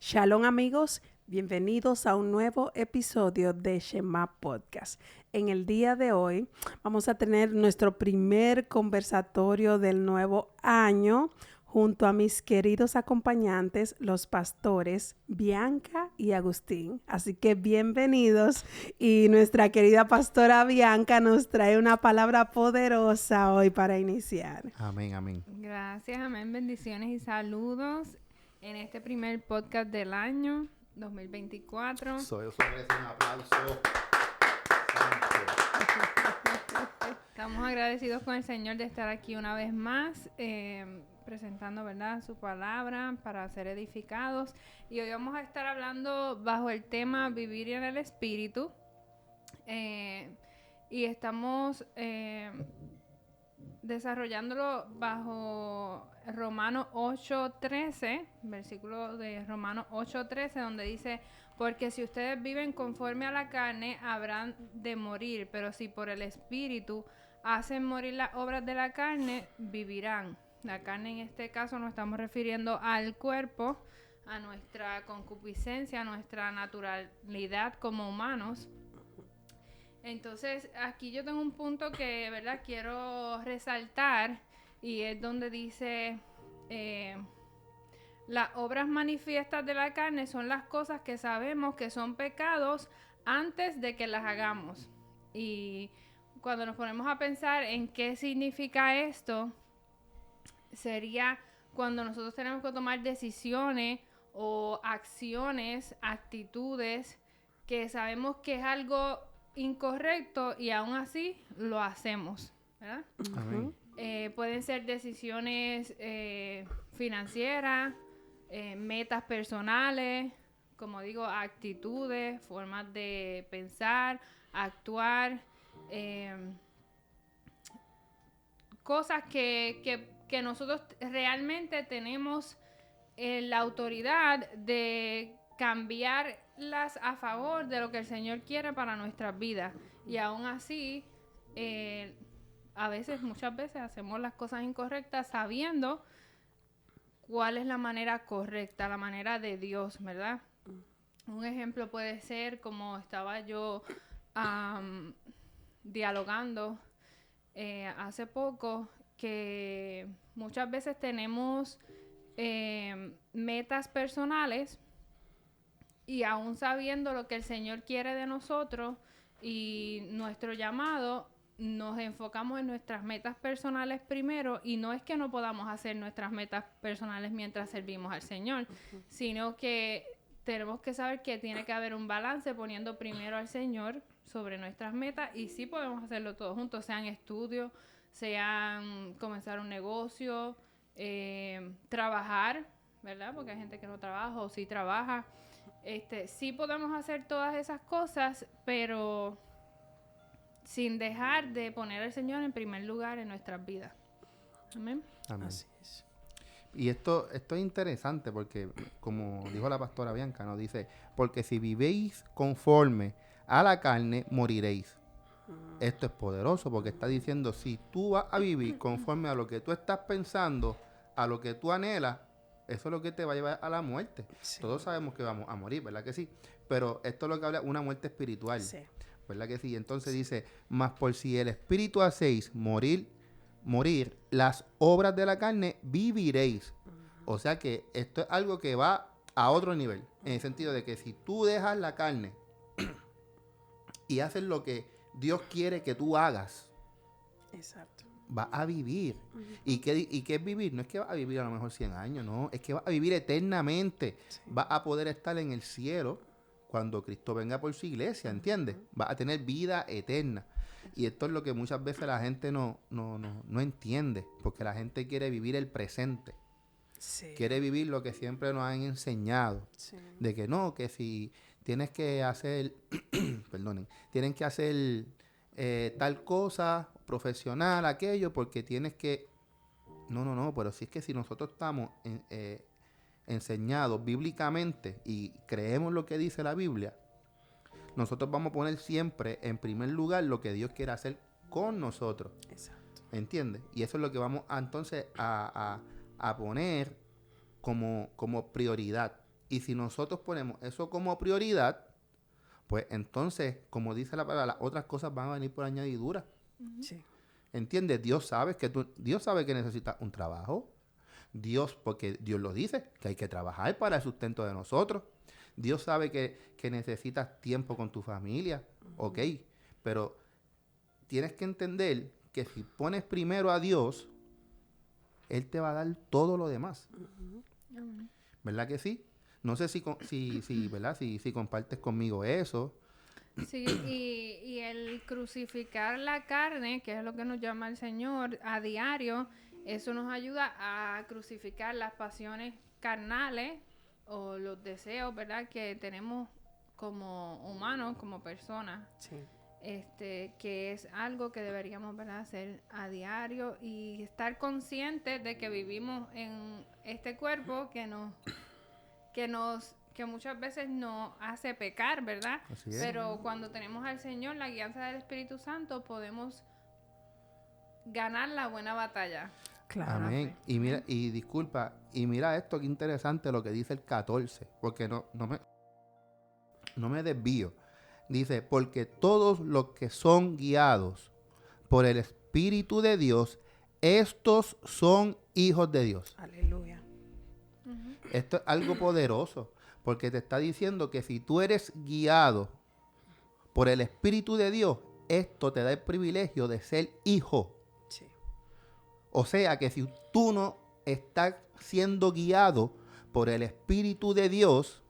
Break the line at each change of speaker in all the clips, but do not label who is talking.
Shalom amigos, bienvenidos a un nuevo episodio de Shema Podcast. En el día de hoy vamos a tener nuestro primer conversatorio del nuevo año junto a mis queridos acompañantes, los pastores Bianca y Agustín. Así que bienvenidos y nuestra querida pastora Bianca nos trae una palabra poderosa hoy para iniciar.
Amén, amén.
Gracias, amén, bendiciones y saludos en este primer podcast del año 2024.
Eso merece un aplauso.
Estamos agradecidos con el Señor de estar aquí una vez más, presentando, ¿verdad?, su palabra para ser edificados. Y hoy vamos a estar hablando bajo el tema Vivir en el Espíritu. Y estamos desarrollándolo bajo Romanos 8:13, versículo de Romanos 8:13, donde dice: porque si ustedes viven conforme a la carne, habrán de morir, pero si por el Espíritu hacen morir las obras de la carne, vivirán. La carne en este caso nos estamos refiriendo al cuerpo, a nuestra concupiscencia, a nuestra naturalidad como humanos. Entonces, aquí yo tengo un punto que, ¿verdad?, quiero resaltar, y es donde dice, las obras manifiestas de la carne son las cosas que sabemos que son pecados antes de que las hagamos. Y cuando nos ponemos a pensar en qué significa esto, sería cuando nosotros tenemos que tomar decisiones o acciones, actitudes, que sabemos que es algo incorrecto y aún así lo hacemos, ¿verdad?
Amén.
Pueden ser decisiones financieras, metas personales, como digo, actitudes, formas de pensar, actuar, cosas que nosotros realmente tenemos la autoridad de cambiarlas a favor de lo que el Señor quiere para nuestras vidas. Y aún así, muchas veces hacemos las cosas incorrectas sabiendo cuál es la manera correcta, la manera de Dios, ¿verdad? Un ejemplo puede ser, como estaba yo dialogando hace poco, que muchas veces tenemos metas personales y aún sabiendo lo que el Señor quiere de nosotros y nuestro llamado, nos enfocamos en nuestras metas personales primero, y no es que no podamos hacer nuestras metas personales mientras servimos al Señor, sino que tenemos que saber que tiene que haber un balance poniendo primero al Señor sobre nuestras metas, y sí podemos hacerlo todos juntos, sean estudios, sean comenzar un negocio, trabajar, ¿verdad? Porque hay gente que no trabaja o sí trabaja. Sí podemos hacer todas esas cosas, pero sin dejar de poner al Señor en primer lugar en nuestras vidas. Amén.
Amén.
Así es.
Y esto es interesante porque, como dijo la pastora Bianca, nos dice, porque si vivéis conforme a la carne, moriréis. Esto es poderoso porque está diciendo, si tú vas a vivir conforme a lo que tú estás pensando, a lo que tú anhelas, eso es lo que te va a llevar a la muerte.
Sí.
Todos sabemos que vamos a morir, ¿verdad que sí? Pero esto es lo que habla una muerte espiritual,
Sí.
¿verdad que sí? Entonces dice, mas por si el espíritu hacéis morir, las obras de la carne, viviréis. O sea que esto es algo que va a otro nivel, en el sentido de que si tú dejas la carne y haces lo que Dios quiere que tú hagas,
Exacto.
vas a vivir. ¿Y qué es vivir? No es que vas a vivir a lo mejor 100 años, no, es que vas a vivir eternamente.
Sí.
Vas a poder estar en el cielo cuando Cristo venga por su iglesia, ¿entiendes? Vas a tener vida eterna. Y esto es lo que muchas veces la gente no entiende, porque la gente quiere vivir el presente.
Sí.
Quiere vivir lo que siempre nos han enseñado.
Sí.
De que no, que si tienes que hacer, perdonen, tienen que hacer tal cosa, profesional, aquello, porque tienes que... No, pero si es que si nosotros estamos enseñados bíblicamente y creemos lo que dice la Biblia, nosotros vamos a poner siempre en primer lugar lo que Dios quiere hacer con nosotros.
Exacto.
¿Entiendes? Y eso es lo que vamos entonces a poner como prioridad. Y si nosotros ponemos eso como prioridad, pues entonces, como dice la palabra, las otras cosas van a venir por añadidura.
Sí.
¿Entiendes? Dios sabe que necesitas un trabajo. Porque Dios lo dice, que hay que trabajar para el sustento de nosotros. Dios sabe que necesitas tiempo con tu familia, ok, pero tienes que entender que si pones primero a Dios, Él te va a dar todo lo demás. ¿Verdad que sí? No sé ¿verdad? Si compartes conmigo eso.
Sí, y el crucificar la carne, que es lo que nos llama el Señor a diario, eso nos ayuda a crucificar las pasiones carnales o los deseos, ¿verdad? Que tenemos como humanos, como personas.
Sí.
Que es algo que deberíamos, ¿verdad?, hacer a diario y estar conscientes de que vivimos en este cuerpo que muchas veces nos hace pecar, ¿verdad?
Así es.
Pero cuando tenemos al Señor, la guianza del Espíritu Santo, podemos ganar la buena batalla.
Claro.
Amén. Y mira, y disculpa, y mira esto, qué interesante lo que dice el 14, porque no me desvío. Dice, porque todos los que son guiados por el Espíritu de Dios, estos son hijos de Dios.
Aleluya.
Esto es algo poderoso, porque te está diciendo que si tú eres guiado por el Espíritu de Dios, esto te da el privilegio de ser hijo.
Sí.
O sea que si tú no estás siendo guiado por el Espíritu de Dios,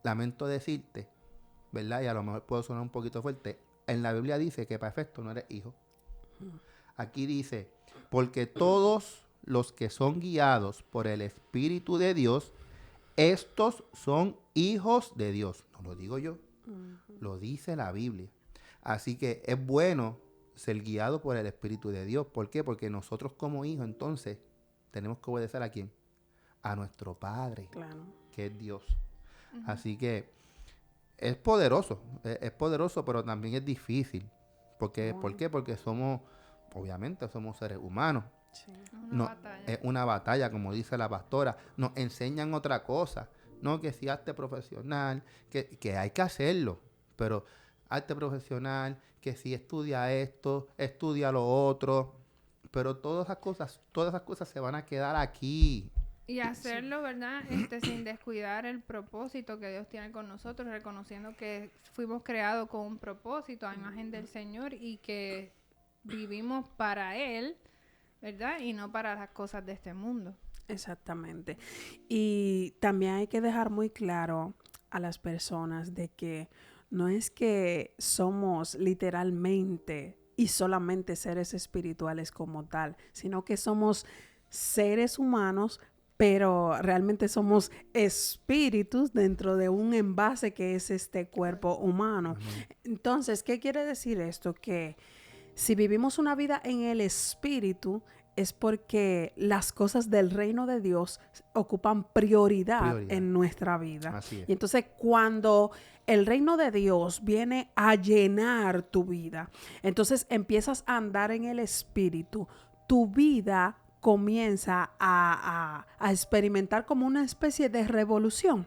lamento decirte, ¿verdad? Y a lo mejor puedo sonar un poquito fuerte. En la Biblia dice que para efecto no eres hijo. Aquí dice, porque todos los que son guiados por el Espíritu de Dios, estos son hijos de Dios. No lo digo yo, lo dice la Biblia. Así que es bueno ser guiado por el Espíritu de Dios. ¿Por qué? Porque nosotros como hijos, entonces, tenemos que obedecer ¿a quién? A nuestro Padre,
Claro.
que es Dios. Así que es poderoso, pero también es difícil. ¿Por qué? Porque obviamente somos seres humanos.
Sí.
Es una batalla, como dice la pastora. Nos enseñan otra cosa. No, que si arte profesional, que hay que hacerlo. Pero arte profesional, que si estudia esto, estudia lo otro. Pero todas esas cosas se van a quedar aquí.
Y hacerlo, ¿verdad? Sin descuidar el propósito que Dios tiene con nosotros, reconociendo que fuimos creados con un propósito a imagen del Señor y que vivimos para Él, ¿verdad? Y no para las cosas de este mundo.
Exactamente. Y también hay que dejar muy claro a las personas de que no es que somos literalmente y solamente seres espirituales como tal, sino que somos seres humanos, pero realmente somos espíritus dentro de un envase que es este cuerpo humano. Entonces, ¿qué quiere decir esto? Que si vivimos una vida en el espíritu, es porque las cosas del reino de Dios ocupan prioridad en nuestra vida.
Así es.
Y entonces cuando el reino de Dios viene a llenar tu vida, entonces empiezas a andar en el espíritu, tu vida comienza a experimentar como una especie de revolución.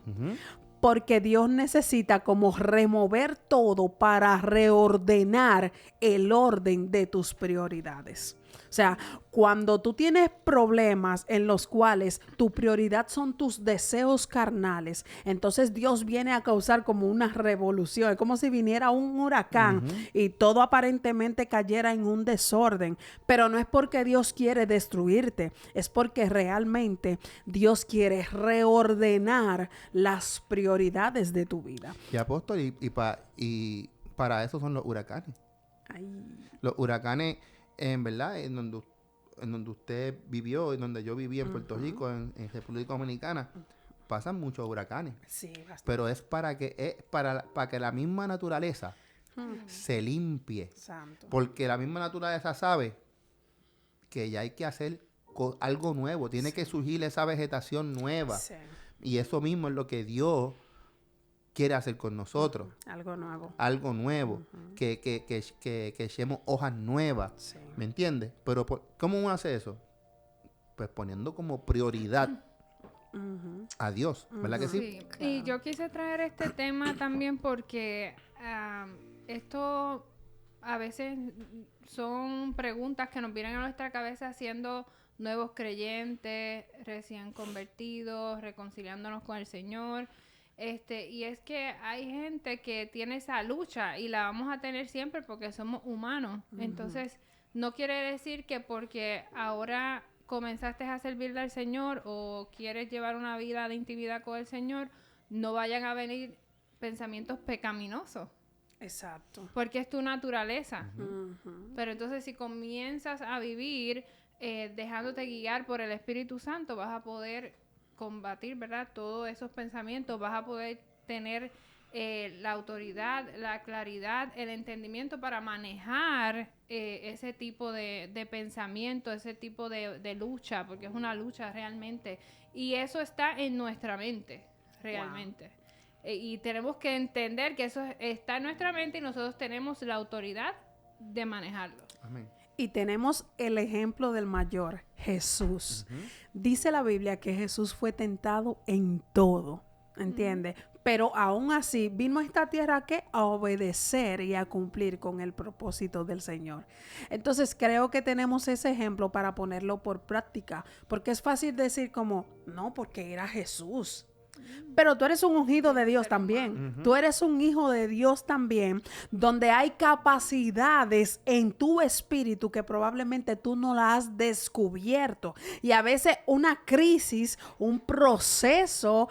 Porque Dios necesita como remover todo para reordenar el orden de tus prioridades. O sea, cuando tú tienes problemas en los cuales tu prioridad son tus deseos carnales, entonces Dios viene a causar como una revolución. Es como si viniera un huracán y todo aparentemente cayera en un desorden. Pero no es porque Dios quiere destruirte, es porque realmente Dios quiere reordenar las prioridades de tu vida.
Y apóstol, y para eso son los huracanes.
Ay.
Los huracanes, en verdad, en donde usted vivió, en donde yo viví en Puerto Rico, en República Dominicana, pasan muchos huracanes.
Sí, bastante.
Pero es para que la misma naturaleza se limpie.
Santo.
Porque la misma naturaleza sabe que ya hay que hacer algo nuevo. Tiene que surgir esa vegetación nueva.
Sí.
Y eso mismo es lo que Dios quiere hacer con nosotros.
Algo nuevo.
Algo nuevo. Que echemos hojas nuevas.
Sí.
¿Me entiendes? Pero ¿cómo uno hace eso? Pues poniendo como prioridad a Dios, ¿verdad que sí?
Sí, y yo quise traer este tema también porque esto a veces son preguntas que nos vienen a nuestra cabeza siendo nuevos creyentes, recién convertidos, reconciliándonos con el Señor. Y es que hay gente que tiene esa lucha y la vamos a tener siempre porque somos humanos. Entonces, no quiere decir que porque ahora comenzaste a servirle al Señor o quieres llevar una vida de intimidad con el Señor, no vayan a venir pensamientos pecaminosos.
Exacto.
Porque es tu naturaleza. Pero entonces si comienzas a vivir dejándote guiar por el Espíritu Santo, vas a poder combatir, ¿verdad? Todos esos pensamientos, vas a poder tener la autoridad, la claridad, el entendimiento para manejar ese tipo de pensamiento, ese tipo de lucha, porque es una lucha realmente. Y eso está en nuestra mente, realmente. Wow. Y tenemos que entender que eso está en nuestra mente y nosotros tenemos la autoridad de manejarlo.
Amén.
Y tenemos el ejemplo del mayor, Jesús. Dice la Biblia que Jesús fue tentado en todo, ¿entiendes? Pero aún así vino a esta tierra ¿qué? A obedecer y a cumplir con el propósito del Señor. Entonces creo que tenemos ese ejemplo para ponerlo por práctica, porque es fácil decir como, no, porque era Jesús. Pero tú eres un ungido de Dios también. Tú eres un hijo de Dios también, donde hay capacidades en tu espíritu que probablemente tú no las has descubierto. Y a veces una crisis, un proceso,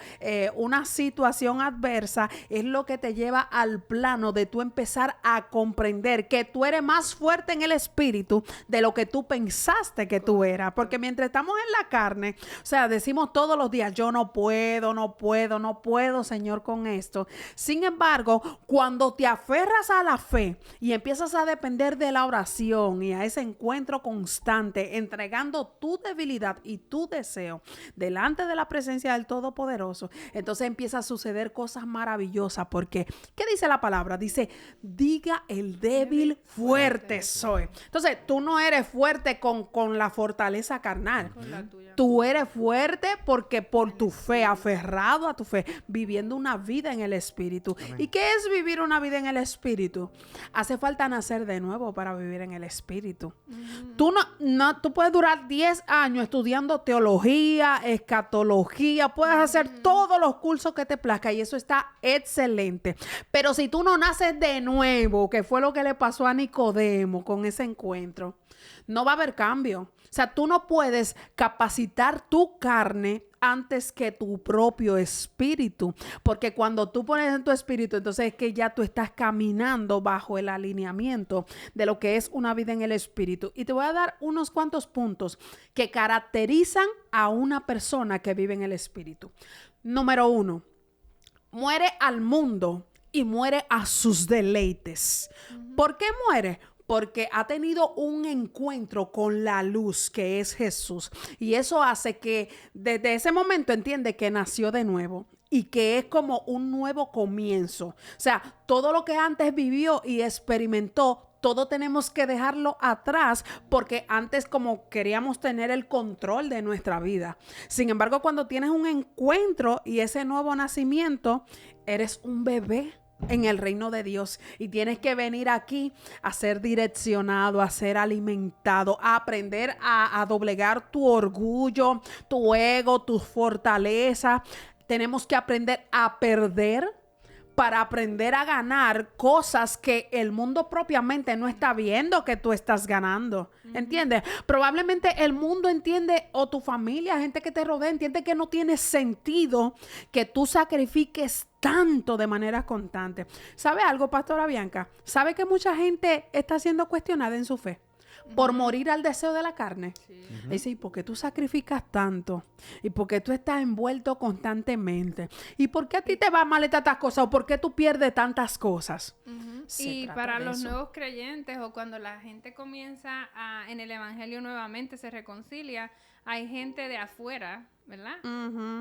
una situación adversa es lo que te lleva al plano de tú empezar a comprender que tú eres más fuerte en el espíritu de lo que tú pensaste que tú eras. Porque mientras estamos en la carne, o sea, decimos todos los días, yo no puedo, Señor, con esto. Sin embargo, cuando te aferras a la fe y empiezas a depender de la oración y a ese encuentro constante, entregando tu debilidad y tu deseo delante de la presencia del Todopoderoso, entonces empieza a suceder cosas maravillosas. Porque, ¿qué dice la palabra? Dice, diga el débil, fuerte soy. Entonces, tú no eres fuerte con la fortaleza carnal.
Con la tuya.
Tú eres fuerte porque por tu fe, aferrado a tu fe, viviendo una vida en el Espíritu.
Amén.
¿Y qué es vivir una vida en el Espíritu? Hace falta nacer de nuevo para vivir en el Espíritu. Tú tú puedes durar 10 años estudiando teología, escatología, puedes hacer todos los cursos que te plazca y eso está excelente. Pero si tú no naces de nuevo, que fue lo que le pasó a Nicodemo con ese encuentro, no va a haber cambio. O sea, tú no puedes capacitar tu carne antes que tu propio espíritu. Porque cuando tú pones en tu espíritu, entonces es que ya tú estás caminando bajo el alineamiento de lo que es una vida en el espíritu. Y te voy a dar unos cuantos puntos que caracterizan a una persona que vive en el espíritu. Número 1, muere al mundo y muere a sus deleites. ¿Por qué muere? Porque ha tenido un encuentro con la luz que es Jesús. Y eso hace que desde ese momento entiende que nació de nuevo y que es como un nuevo comienzo. O sea, todo lo que antes vivió y experimentó, todo tenemos que dejarlo atrás porque antes como queríamos tener el control de nuestra vida. Sin embargo, cuando tienes un encuentro y ese nuevo nacimiento, eres un bebé en el reino de Dios y tienes que venir aquí a ser direccionado, a ser alimentado, a aprender a doblegar tu orgullo, tu ego, tus fortalezas. Tenemos que aprender a perder para aprender a ganar cosas que el mundo propiamente no está viendo que tú estás ganando. ¿Entiendes? Probablemente el mundo entiende, o tu familia, gente que te rodea, entiende que no tiene sentido que tú sacrifiques tanto de manera constante. ¿Sabe algo, Pastora Bianca? ¿Sabe que mucha gente está siendo cuestionada en su fe? Por morir al deseo de la carne. Sí. Dice, ¿y por qué tú sacrificas tanto? ¿Y por qué tú estás envuelto constantemente? ¿Y por qué a ti te va mal estas cosas? ¿O por qué tú pierdes tantas cosas?
Y para los nuevos creyentes o cuando la gente comienza en el evangelio nuevamente se reconcilia, hay gente de afuera, ¿verdad?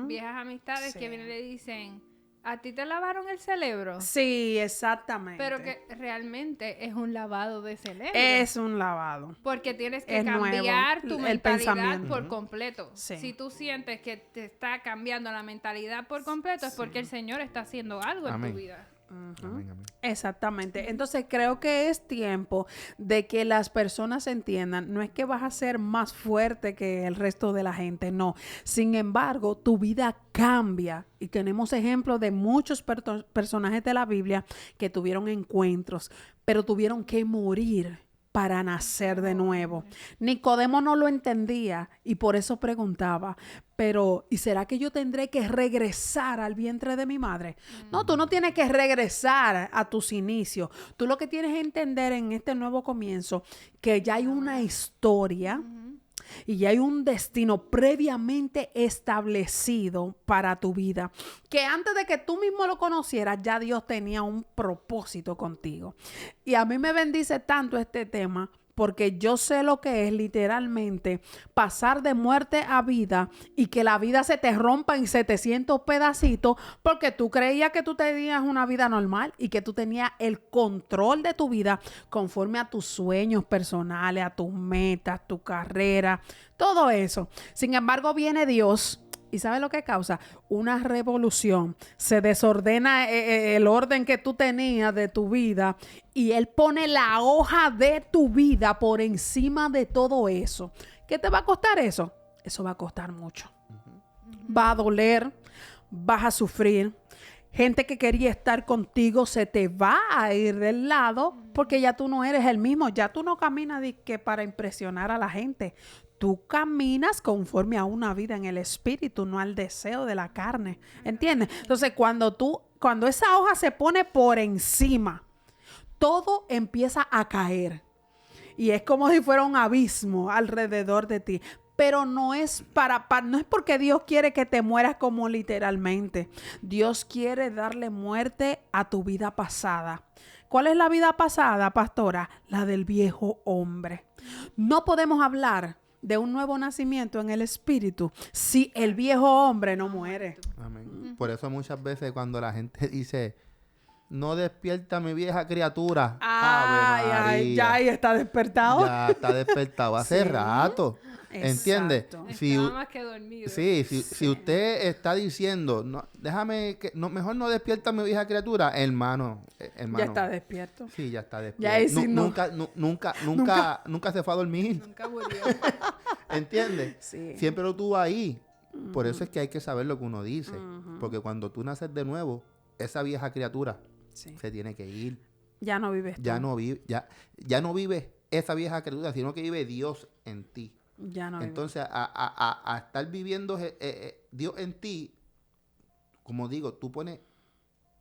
Viejas amistades que vienen y le dicen, ¿A ti te lavaron el cerebro?
Sí, exactamente.
Pero que realmente es un lavado de cerebro.
Es un lavado.
Porque tienes que
Es
cambiar
nuevo,
tu
el
mentalidad
pensamiento.
por completo.
Sí.
Si tú sientes que te está cambiando la mentalidad por completo, es porque el Señor está haciendo algo en
Amén.
tu vida.
Amén, amén.
Exactamente. Entonces creo que es tiempo de que las personas entiendan, no es que vas a ser más fuerte que el resto de la gente, no. Sin embargo, tu vida cambia y tenemos ejemplos de muchos personajes de la Biblia que tuvieron encuentros, pero tuvieron que morir para nacer de nuevo. Nicodemo no lo entendía y por eso preguntaba, pero ¿y será que yo tendré que regresar al vientre de mi madre? No, tú no tienes que regresar a tus inicios. Tú lo que tienes que entender en este nuevo comienzo, que ya hay una historia y ya hay un destino previamente establecido para tu vida, que antes de que tú mismo lo conocieras, ya Dios tenía un propósito contigo. Y a mí me bendice tanto este tema, porque yo sé lo que es literalmente pasar de muerte a vida y que la vida se te rompa en 700 pedacitos porque tú creías que tú tenías una vida normal y que tú tenías el control de tu vida conforme a tus sueños personales, a tus metas, tu carrera, todo eso. Sin embargo, viene Dios. ¿Y sabe lo que causa? Una revolución. Se desordena el orden que tú tenías de tu vida y Él pone la hoja de tu vida por encima de todo eso. ¿Qué te va a costar eso? Eso va a costar mucho. Va a doler, vas a sufrir. Gente que quería estar contigo se te va a ir del lado porque ya tú no eres el mismo. Ya tú no caminas para impresionar a la gente. Tú caminas conforme a una vida en el espíritu, no al deseo de la carne. ¿Entiendes? Entonces, cuando esa hoja se pone por encima, todo empieza a caer. Y es como si fuera un abismo alrededor de ti. Pero no es no es porque Dios quiere que te mueras como literalmente. Dios quiere darle muerte a tu vida pasada. ¿Cuál es la vida pasada, pastora? La del viejo hombre. No podemos hablar de un nuevo nacimiento en el espíritu si el viejo hombre no muere.
Amén. Por eso muchas veces cuando la gente dice, no despierta mi vieja criatura. Ave María.
Ya ahí está despertado.
Ya está despertado hace rato. ¿Entiendes?
Exacto.
Estaba más que dormido.
Si usted está diciendo, no, mejor no despierta mi vieja criatura, hermano.
Ya está despierto.
Sí, ya está despierto.
Ya ahí sí no.
Nunca se fue a dormir.
Nunca murió.
¿Entiendes?
Sí.
Siempre lo tuvo ahí. Por eso es que hay que saber lo que uno dice. Porque cuando tú naces de nuevo, esa vieja criatura
Sí.
se tiene que ir.
Ya no vives tú.
Ya no vive esa vieja criatura, sino que vive Dios en ti.
Ya no vives.
Entonces, a estar viviendo Dios en ti, como digo, tú pones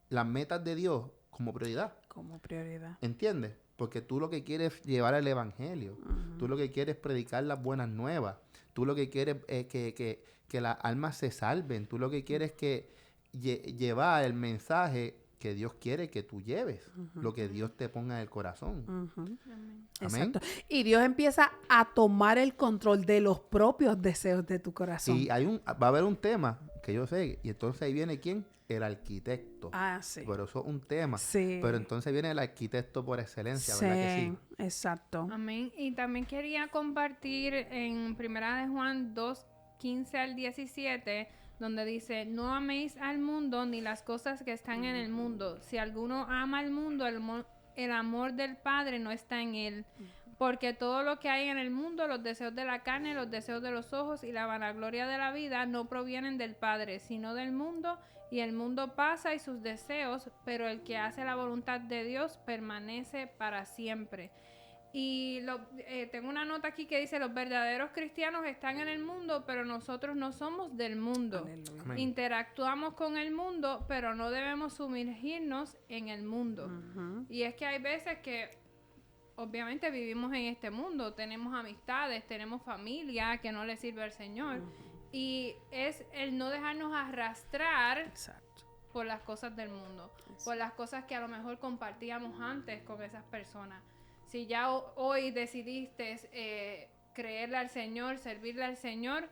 las metas de Dios como prioridad.
Como prioridad.
¿Entiendes? Porque tú lo que quieres es llevar el evangelio. Tú lo que quieres es predicar las buenas nuevas. Tú lo que quieres es que las almas se salven. Tú lo que quieres es que llevar el mensaje que Dios quiere que tú lleves. Lo que Dios te ponga en el corazón.
Amén.
Amén.
Exacto. Y Dios empieza a tomar el control de los propios deseos de tu corazón.
Y va a haber un tema que yo sé. Y entonces ahí viene ¿quién? El arquitecto.
Ah, sí.
Pero eso es un tema.
Sí.
Pero entonces viene el arquitecto por excelencia, ¿verdad que sí?
Exacto.
Amén. Y también quería compartir en 1 de Juan 2, 15 al 17, donde dice, no améis al mundo ni las cosas que están en el mundo. Si alguno ama al mundo, el amor del Padre no está en él. Porque todo lo que hay en el mundo, los deseos de la carne, los deseos de los ojos y la vanagloria de la vida, no provienen del Padre, sino del mundo. Y el mundo pasa y sus deseos, pero el que hace la voluntad de Dios permanece para siempre. Y tengo una nota aquí que dice, los verdaderos cristianos están en el mundo, pero nosotros no somos del mundo.
Aleluya.
Amén.
Interactuamos con el mundo, pero no debemos sumergirnos en el mundo.
Ujú.
Y es que hay veces que obviamente vivimos en este mundo, tenemos amistades, tenemos familia que no le sirve al Señor. Y es el no dejarnos arrastrar
Exacto.
por las cosas del mundo, por las cosas que a lo mejor compartíamos antes con esas personas. Si ya hoy decidiste creerle al Señor, servirle al Señor,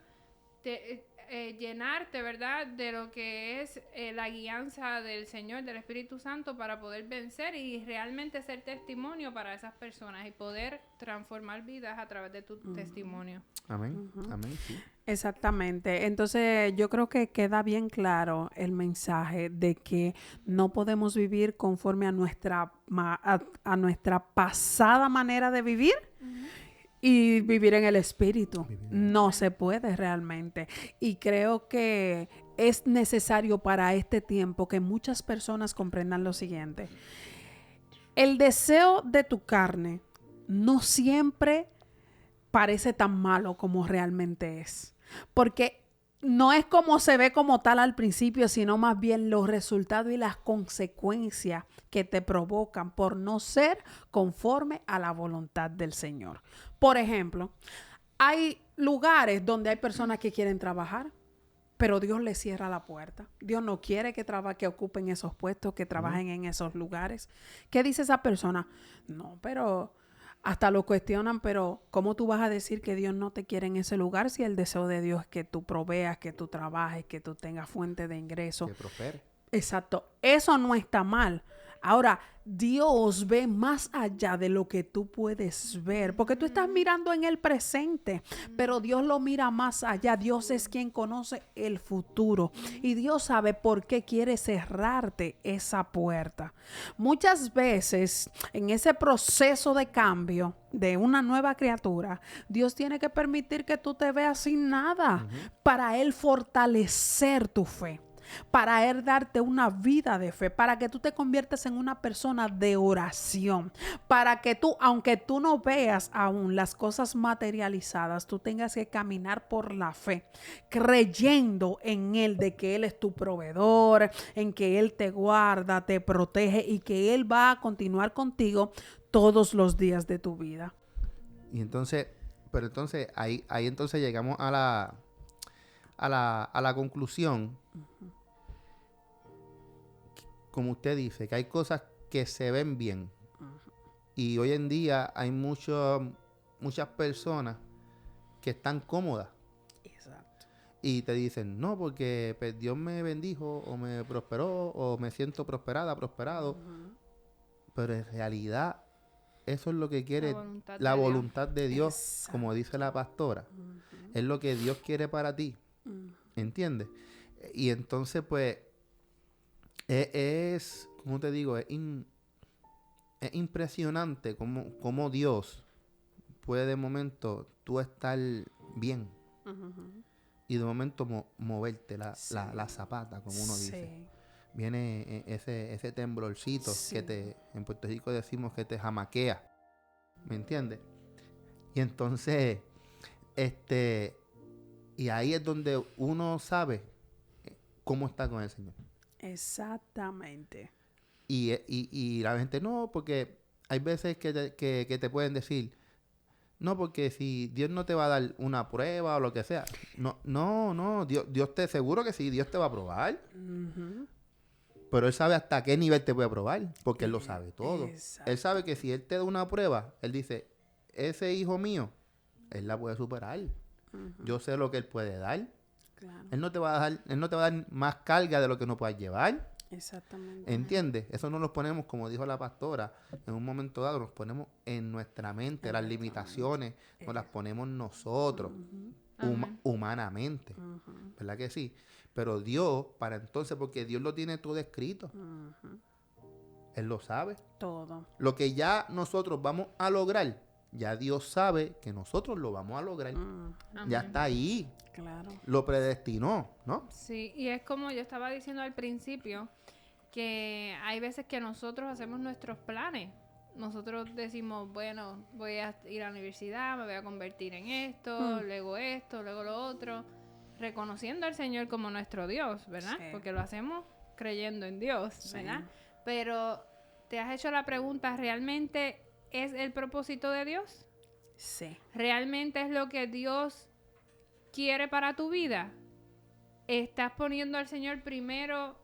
llenarte, ¿verdad? De lo que es la guianza del Señor, del Espíritu Santo, para poder vencer y realmente ser testimonio para esas personas y poder transformar vidas a través de tu testimonio.
Amén. Amén, sí.
Exactamente. Entonces, yo creo que queda bien claro el mensaje de que no podemos vivir conforme a nuestra pasada manera de vivir y vivir en el espíritu. No se puede realmente. Y creo que es necesario para este tiempo que muchas personas comprendan lo siguiente. El deseo de tu carne no siempre parece tan malo como realmente es. Porque no es como se ve como tal al principio, sino más bien los resultados y las consecuencias que te provocan por no ser conforme a la voluntad del Señor. Por ejemplo, hay lugares donde hay personas que quieren trabajar, pero Dios les cierra la puerta. Dios no quiere que ocupen esos puestos, que trabajen en esos lugares. ¿Qué dice esa persona? No, pero hasta lo cuestionan, pero ¿cómo tú vas a decir que Dios no te quiere en ese lugar si el deseo de Dios es que tú proveas, que tú trabajes, que tú tengas fuente de ingreso?
Que prospere.
Exacto. Eso no está mal. Ahora, Dios ve más allá de lo que tú puedes ver, porque tú estás mirando en el presente, pero Dios lo mira más allá. Dios es quien conoce el futuro y Dios sabe por qué quiere cerrarte esa puerta. Muchas veces en ese proceso de cambio de una nueva criatura, Dios tiene que permitir que tú te veas sin nada para Él fortalecer tu fe, para Él darte una vida de fe, para que tú te conviertas en una persona de oración, para que tú, aunque tú no veas aún las cosas materializadas, tú tengas que caminar por la fe, creyendo en Él, de que Él es tu proveedor, en que Él te guarda, te protege y que Él va a continuar contigo todos los días de tu vida.
Y entonces, pero entonces ahí entonces llegamos a la conclusión, como usted dice, que hay cosas que se ven bien. Y hoy en día hay muchas personas que están cómodas.
Exacto.
Y te dicen, no, porque pues, Dios me bendijo, o me prosperó, o me siento prosperado. Pero en realidad, eso es lo que quiere la voluntad de Dios,
Exacto.
como dice la pastora. Es lo que Dios quiere para ti. ¿Entiendes? Y entonces, pues, como te digo, es impresionante cómo Dios puede de momento tú estar bien y de momento moverte la zapata, como uno dice. Viene ese temblorcito que en Puerto Rico decimos que te jamaquea. ¿Me entiendes? Y entonces, y ahí es donde uno sabe cómo está con el Señor.
Exactamente.
Y la gente no, porque hay veces que te pueden decir, no, porque si Dios no te va a dar una prueba o lo que sea. No, Dios te seguro que sí, Dios te va a probar. Pero Él sabe hasta qué nivel te puede probar, porque Él lo sabe todo.
Exacto.
Él sabe que si Él te da una prueba, Él dice, ese hijo mío, Él la puede superar. Yo sé lo que Él puede dar.
Claro.
Él no te va a dar más carga de lo que no puedas llevar.
Exactamente.
¿Entiendes? Eso no nos ponemos, como dijo la pastora, en un momento dado, nos ponemos en nuestra mente. Las limitaciones nos las ponemos nosotros, humanamente. ¿Verdad que sí? Pero Dios, para entonces, porque Dios lo tiene todo escrito. Él lo sabe.
Todo.
Lo que ya nosotros vamos a lograr, ya Dios sabe que nosotros lo vamos a lograr. Ya está ahí.
Claro.
Lo predestinó, ¿no?
Sí, y es como yo estaba diciendo al principio, que hay veces que nosotros hacemos nuestros planes. Nosotros decimos, bueno, voy a ir a la universidad, me voy a convertir en esto, luego lo otro, reconociendo al Señor como nuestro Dios, ¿verdad?
Sí.
Porque lo hacemos creyendo en Dios, ¿verdad? Pero te has hecho la pregunta, ¿realmente es el propósito de Dios?
Sí.
¿Realmente es lo que Dios quiere para tu vida? ¿Estás poniendo al Señor primero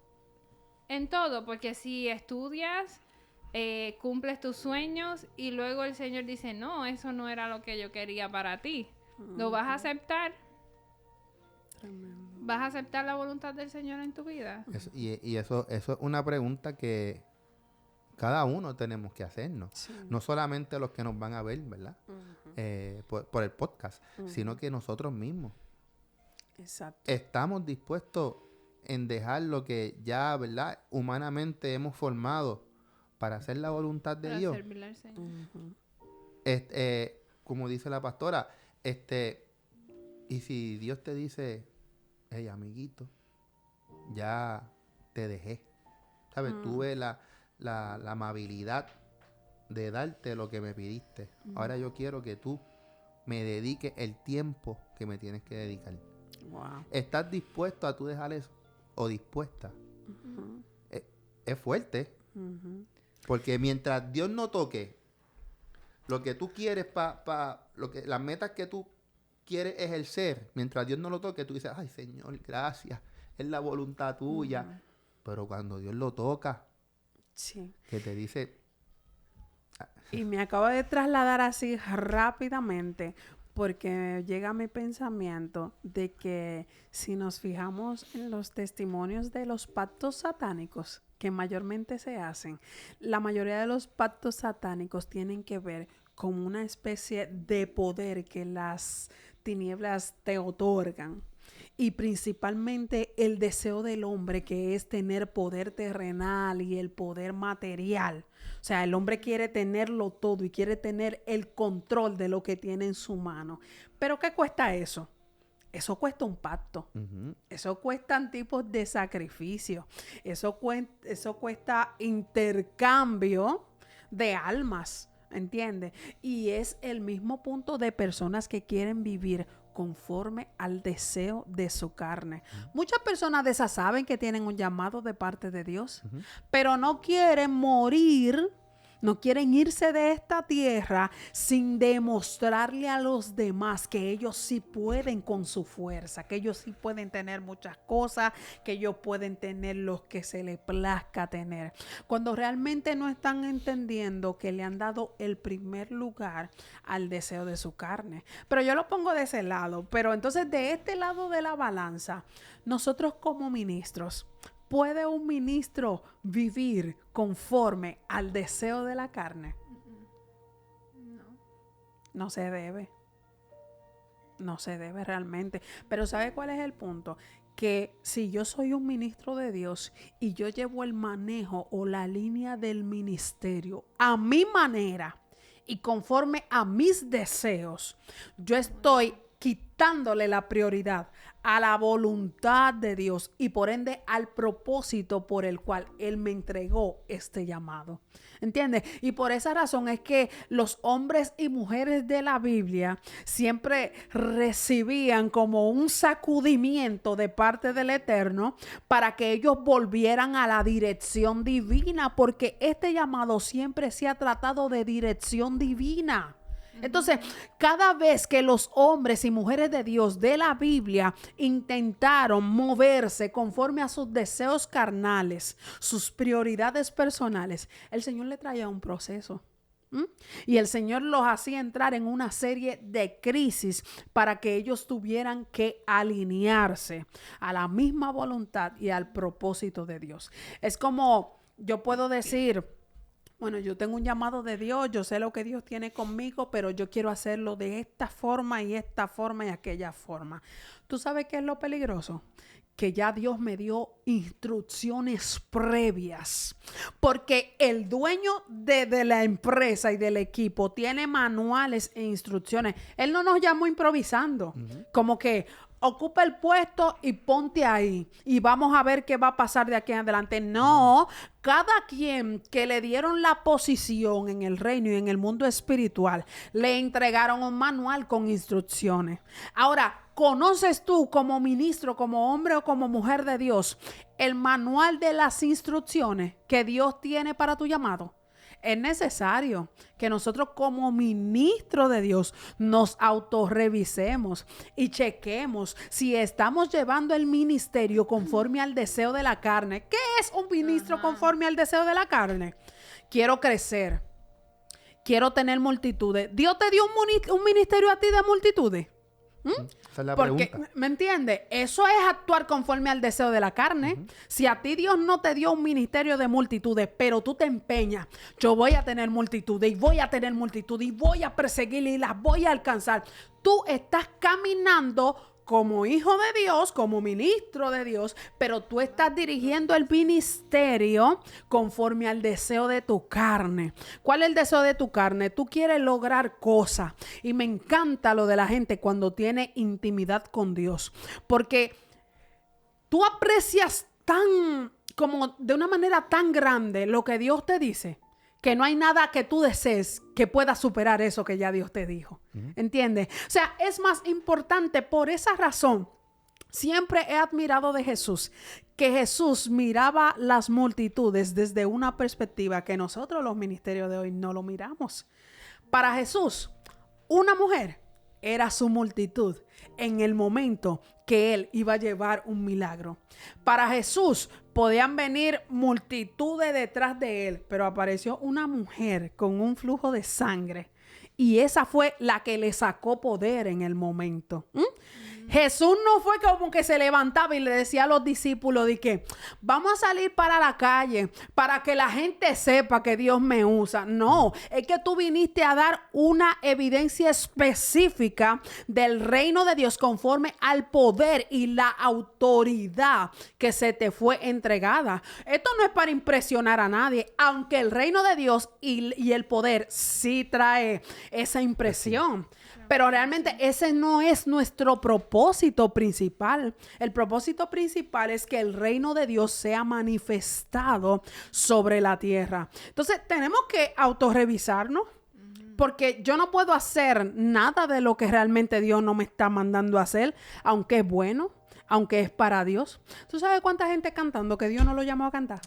en todo? Porque si estudias, cumples tus sueños y luego el Señor dice, no, eso no era lo que yo quería para ti, ¿lo vas a aceptar?
Tremendo.
¿Vas a aceptar la voluntad del Señor en tu vida?
Eso es una pregunta que cada uno tenemos que hacernos.
Sí.
No solamente los que nos van a ver, ¿verdad? Por el podcast, sino que nosotros mismos.
Exacto.
Estamos dispuestos en dejar lo que ya, ¿verdad?, humanamente hemos formado para hacer la voluntad de
Para
Dios.
servirle al Señor.
Como dice la pastora, y si Dios te dice, hey, amiguito, ya te dejé, ¿sabes? Tuve la amabilidad de darte lo que me pidiste. Ahora yo quiero que tú me dediques el tiempo que me tienes que dedicar.
Wow.
¿Estás dispuesto a tú dejar eso? ¿O dispuesta? Es fuerte. Porque mientras Dios no toque lo que tú quieres las metas que tú quieres ejercer, mientras Dios no lo toque, tú dices, ay, Señor, gracias, es la voluntad tuya. Pero cuando Dios lo toca,
Sí.
que te dice...
Y me acabo de trasladar así rápidamente porque llega mi pensamiento de que si nos fijamos en los testimonios de los pactos satánicos que mayormente se hacen, la mayoría de los pactos satánicos tienen que ver con una especie de poder que las tinieblas te otorgan. Y principalmente el deseo del hombre, que es tener poder terrenal y el poder material. O sea, el hombre quiere tenerlo todo y quiere tener el control de lo que tiene en su mano. ¿Pero qué cuesta eso? Eso cuesta un pacto. Eso cuestan tipos de sacrificio. Eso cuesta intercambio de almas, ¿entiendes? Y es el mismo punto de personas que quieren vivir conforme al deseo de su carne. Muchas personas de esas saben que tienen un llamado de parte de Dios, pero no quieren morir, no quieren irse de esta tierra sin demostrarle a los demás que ellos sí pueden con su fuerza, que ellos sí pueden tener muchas cosas, que ellos pueden tener lo que se les plazca tener. Cuando realmente no están entendiendo que le han dado el primer lugar al deseo de su carne. Pero yo lo pongo de ese lado. Pero entonces de este lado de la balanza, nosotros como ministros, ¿puede un ministro vivir conforme al deseo de la carne?
No.
No se debe. No se debe realmente. Pero ¿sabe cuál es el punto? Que si yo soy un ministro de Dios y yo llevo el manejo o la línea del ministerio a mi manera y conforme a mis deseos, yo estoy quitándole la prioridad a la voluntad de Dios y por ende al propósito por el cual Él me entregó este llamado. ¿Entiendes? Y por esa razón es que los hombres y mujeres de la Biblia siempre recibían como un sacudimiento de parte del Eterno para que ellos volvieran a la dirección divina, porque este llamado siempre se ha tratado de dirección divina. Entonces, cada vez que los hombres y mujeres de Dios de la Biblia intentaron moverse conforme a sus deseos carnales, sus prioridades personales, el Señor le traía un proceso. Y el Señor los hacía entrar en una serie de crisis para que ellos tuvieran que alinearse a la misma voluntad y al propósito de Dios. Es como yo puedo decir, bueno, yo tengo un llamado de Dios, yo sé lo que Dios tiene conmigo, pero yo quiero hacerlo de esta forma y aquella forma. ¿Tú sabes qué es lo peligroso? Que ya Dios me dio instrucciones previas, porque el dueño de la empresa y del equipo tiene manuales e instrucciones. Él no nos llamó improvisando, como que ocupa el puesto y ponte ahí y vamos a ver qué va a pasar de aquí en adelante. No, cada quien que le dieron la posición en el reino y en el mundo espiritual, le entregaron un manual con instrucciones. Ahora, ¿conoces tú como ministro, como hombre o como mujer de Dios, el manual de las instrucciones que Dios tiene para tu llamado? Es necesario que nosotros como ministro de Dios nos autorrevisemos y chequemos si estamos llevando el ministerio conforme al deseo de la carne. ¿Qué es un ministro conforme al deseo de la carne? Quiero crecer. Quiero tener multitudes. ¿Dios te dio un ministerio a ti de multitudes?
Esa es la
Porque,
pregunta.
¿me entiendes? Eso es actuar conforme al deseo de la carne. Si a ti Dios no te dio un ministerio de multitudes, pero tú te empeñas, yo voy a tener multitudes y voy a tener multitudes y voy a perseguir y las voy a alcanzar. Tú estás caminando como hijo de Dios, como ministro de Dios, pero tú estás dirigiendo el ministerio conforme al deseo de tu carne. ¿Cuál es el deseo de tu carne? Tú quieres lograr cosas. Y me encanta lo de la gente cuando tiene intimidad con Dios, porque tú aprecias como de una manera tan grande lo que Dios te dice, que no hay nada que tú desees que pueda superar eso que ya Dios te dijo. ¿Entiendes? O sea, es más importante. Por esa razón, siempre he admirado de Jesús, que Jesús miraba las multitudes desde una perspectiva que nosotros los ministerios de hoy no lo miramos. Para Jesús, una mujer era su multitud en el momento que él iba a llevar un milagro. Para Jesús podían venir multitudes detrás de él, pero apareció una mujer con un flujo de sangre y esa fue la que le sacó poder en el momento. Jesús no fue como que se levantaba y le decía a los discípulos de que vamos a salir para la calle para que la gente sepa que Dios me usa. No, es que tú viniste a dar una evidencia específica del reino de Dios conforme al poder y la autoridad que se te fue entregada. Esto no es para impresionar a nadie, aunque el reino de Dios y el poder sí trae esa impresión. Pero realmente ese no es nuestro propósito principal. El propósito principal es que el reino de Dios sea manifestado sobre la tierra. Entonces tenemos que autorrevisarnos, porque yo no puedo hacer nada de lo que realmente Dios no me está mandando a hacer, aunque es bueno, aunque es para Dios. ¿Tú sabes cuánta gente cantando que Dios no lo llamó a cantar?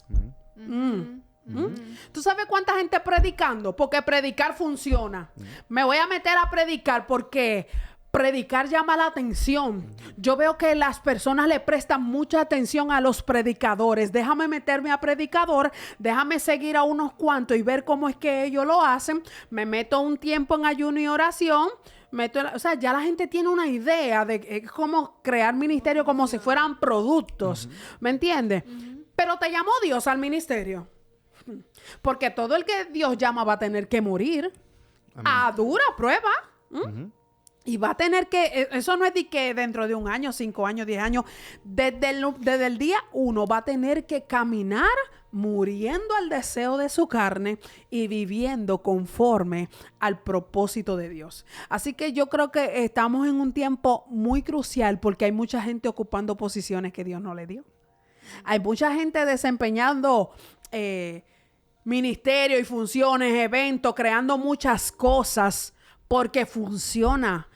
¿Tú sabes cuánta gente predicando? Porque predicar funciona. Me voy a meter a predicar porque predicar llama la atención. Yo veo que las personas le prestan mucha atención a los predicadores. Déjame meterme a predicador, déjame seguir a unos cuantos y ver cómo es que ellos lo hacen. Me meto un tiempo en ayuno y oración. O sea, ya la gente tiene una idea de cómo crear ministerio como si fueran productos. ¿Me entiendes? Pero te llamó Dios al ministerio. Porque todo el que Dios llama va a tener que morir. A dura prueba. Y va a tener que, eso no es de que dentro de un año, 5 años, 10 años, desde el día 1 va a tener que caminar muriendo al deseo de su carne y viviendo conforme al propósito de Dios. Así que yo creo que estamos en un tiempo muy crucial porque hay mucha gente ocupando posiciones que Dios no le dio. Hay mucha gente desempeñando ministerio y funciones, eventos, creando muchas cosas porque funciona.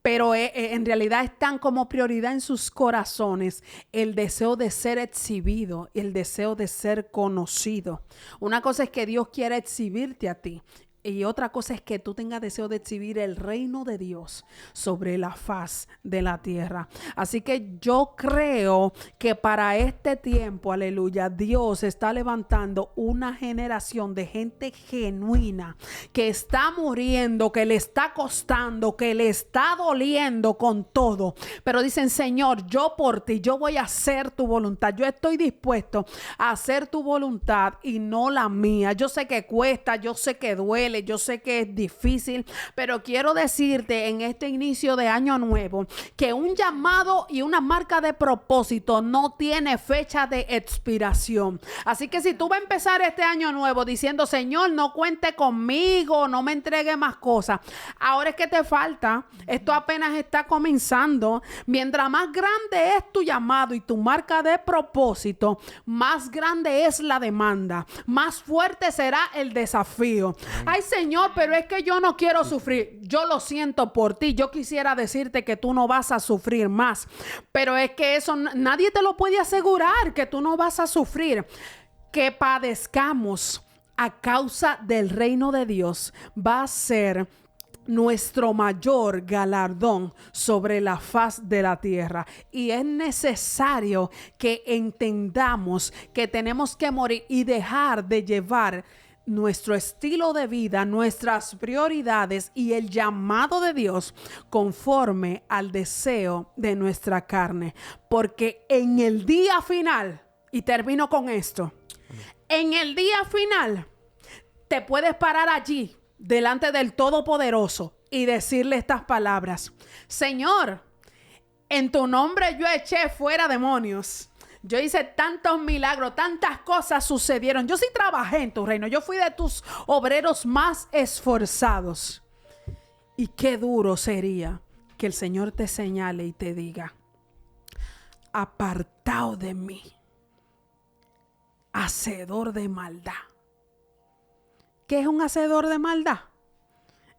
Pero en realidad están como prioridad en sus corazones el deseo de ser exhibido, el deseo de ser conocido. Una cosa es que Dios quiere exhibirte a ti. Y otra cosa es que tú tengas deseo de exhibir el reino de Dios sobre la faz de la tierra. Así que yo creo que para este tiempo, aleluya, Dios está levantando una generación de gente genuina que está muriendo, que le está costando, que le está doliendo con todo. Pero dicen, Señor, yo por ti, yo voy a hacer tu voluntad. Yo estoy dispuesto a hacer tu voluntad y no la mía. Yo sé que cuesta, yo sé que duele. Yo sé que es difícil, pero quiero decirte en este inicio de año nuevo que un llamado y una marca de propósito no tiene fecha de expiración. Así que si tú vas a empezar este año nuevo diciendo, Señor, no cuente conmigo, no me entregue más cosas, ahora es que te falta. Esto apenas está comenzando. Mientras más grande es tu llamado y tu marca de propósito, más grande es la demanda, más fuerte será el desafío. Ay, Señor, pero es que yo no quiero sufrir. Yo lo siento por ti. Yo quisiera decirte que tú no vas a sufrir más, pero es que eso nadie te lo puede asegurar, que tú no vas a sufrir. Que padezcamos a causa del reino de Dios va a ser nuestro mayor galardón sobre la faz de la tierra. Y es necesario que entendamos que tenemos que morir y dejar de llevar nuestro estilo de vida, nuestras prioridades y el llamado de Dios conforme al deseo de nuestra carne. Porque en el día final, y termino con esto, en el día final te puedes parar allí delante del Todopoderoso y decirle estas palabras: Señor, en tu nombre yo eché fuera demonios. Yo hice tantos milagros, tantas cosas sucedieron. Yo sí trabajé en tu reino. Yo fui de tus obreros más esforzados. Y qué duro sería que el Señor te señale y te diga: apartado de mí, hacedor de maldad. ¿Qué es un hacedor de maldad?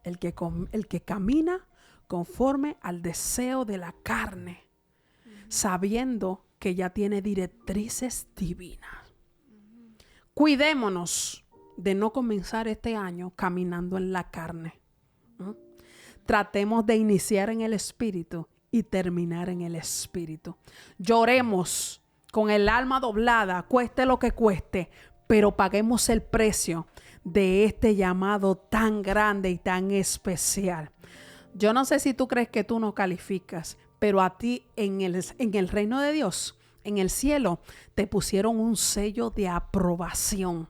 El que camina conforme al deseo de la carne, sabiendo que ya tiene directrices divinas. Cuidémonos de no comenzar este año caminando en la carne. Tratemos de iniciar en el Espíritu y terminar en el Espíritu. Lloremos con el alma doblada, cueste lo que cueste, pero paguemos el precio de este llamado tan grande y tan especial. Yo no sé si tú crees que tú no calificas, pero a ti en el reino de Dios, en el cielo, te pusieron un sello de aprobación.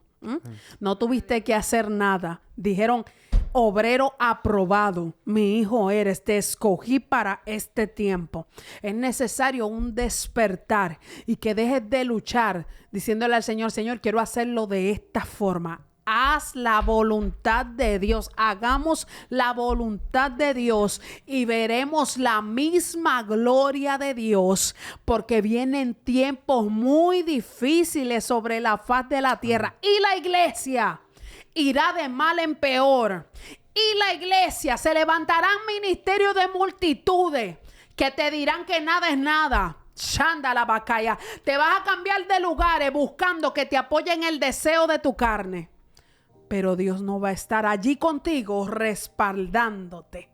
No tuviste que hacer nada. Dijeron: obrero aprobado, mi hijo eres, te escogí para este tiempo. Es necesario un despertar y que dejes de luchar diciéndole al Señor: Señor, quiero hacerlo de esta forma. Haz la voluntad de Dios. Hagamos la voluntad de Dios y veremos la misma gloria de Dios, porque vienen tiempos muy difíciles sobre la faz de la tierra y la iglesia irá de mal en peor. Y la iglesia se levantarán ministerios de multitudes que te dirán que nada es nada. Chanda la bacaya. Te vas a cambiar de lugares buscando que te apoyen el deseo de tu carne. Pero Dios no va a estar allí contigo respaldándote.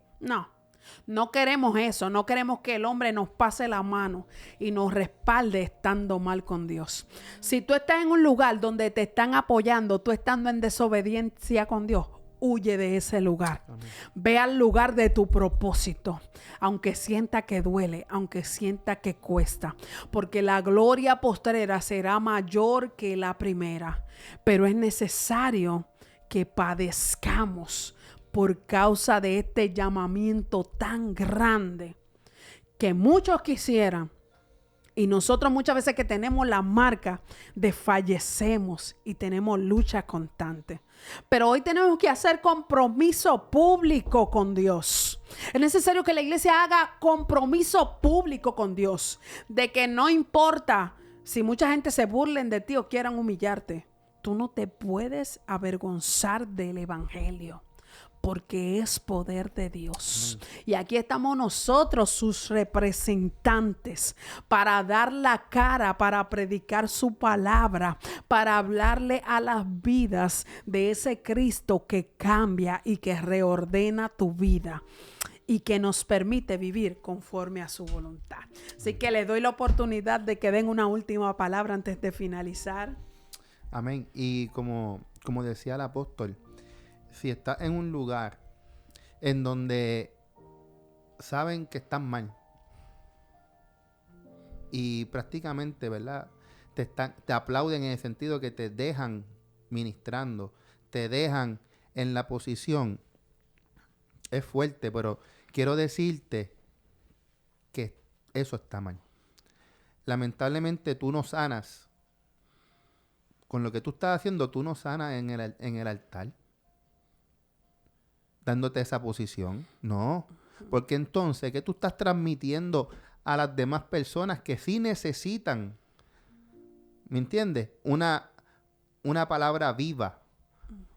No queremos eso. No queremos que el hombre nos pase la mano y nos respalde estando mal con Dios. Si tú estás en un lugar donde te están apoyando, tú estando en desobediencia con Dios, huye de ese lugar. Amén. Ve al lugar de tu propósito, aunque sienta que duele, aunque sienta que cuesta, porque la gloria postrera será mayor que la primera. Pero es necesario que padezcamos por causa de este llamamiento tan grande que muchos quisieran. Y nosotros muchas veces que tenemos la marca desfallecemos y tenemos lucha constante. Pero hoy tenemos que hacer compromiso público con Dios. Es necesario que la iglesia haga compromiso público con Dios. De que no importa si mucha gente se burlen de ti o quieran humillarte. Tú no te puedes avergonzar del evangelio, porque es poder de Dios. Y aquí estamos nosotros, sus representantes, para dar la cara, para predicar su palabra, para hablarle a las vidas de ese Cristo que cambia y que reordena tu vida y que nos permite vivir conforme a su voluntad. Así que le doy la oportunidad de que den una última palabra antes de finalizar.
Amén. Y como decía el apóstol, si estás en un lugar en donde saben que están mal y prácticamente, ¿verdad?, te aplauden en el sentido que te dejan ministrando, te dejan en la posición, es fuerte, pero quiero decirte que eso está mal. Lamentablemente tú no sanas. Con lo que tú estás haciendo, tú no sanas en el altar, dándote esa posición. No, porque entonces, ¿qué tú estás transmitiendo a las demás personas que sí necesitan? ¿Me entiendes? Una palabra viva,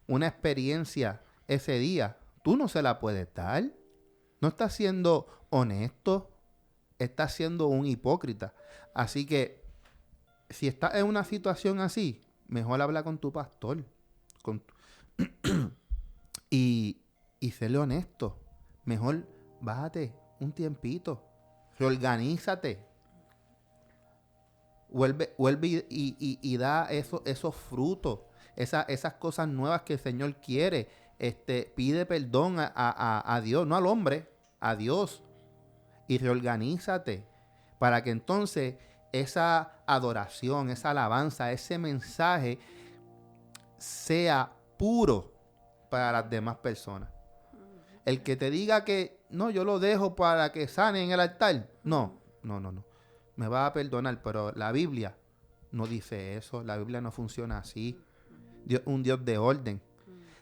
una experiencia ese día. Tú no se la puedes dar. No estás siendo honesto, estás siendo un hipócrita. Así que, si estás en una situación así, mejor habla con tu pastor. Y séle honesto. Mejor bájate un tiempito. Reorganízate. Vuelve y da esos frutos. esas cosas nuevas que el Señor quiere. Pide perdón a Dios, no al hombre, a Dios. Y reorganízate para que entonces esa adoración, esa alabanza, ese mensaje sea puro para las demás personas. El que te diga que no, yo lo dejo para que sane en el altar, no. Me va a perdonar, pero la Biblia no dice eso. La Biblia no funciona así. Dios, un Dios de orden.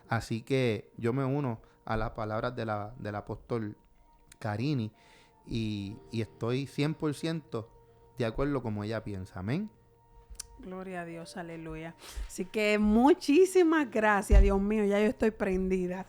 Así que yo me uno a las palabras del apóstol Carini y estoy 100% de acuerdo como ella piensa. Amén.
Gloria a Dios, aleluya. Así que muchísimas gracias, Dios mío, ya yo estoy prendida.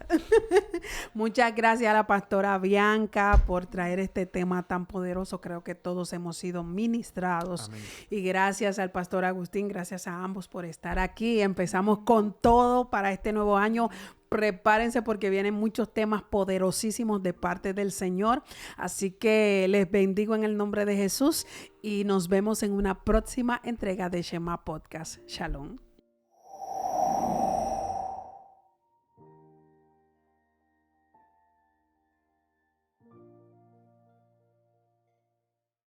Muchas gracias a la pastora Bianca por traer este tema tan poderoso. Creo que todos hemos sido ministrados.
Amén.
Y gracias al pastor Agustín, gracias a ambos por estar aquí. Empezamos con todo para este nuevo año. Prepárense porque vienen muchos temas poderosísimos de parte del Señor. Así que les bendigo en el nombre de Jesús y nos vemos en una próxima entrega de Shema Podcast. Shalom.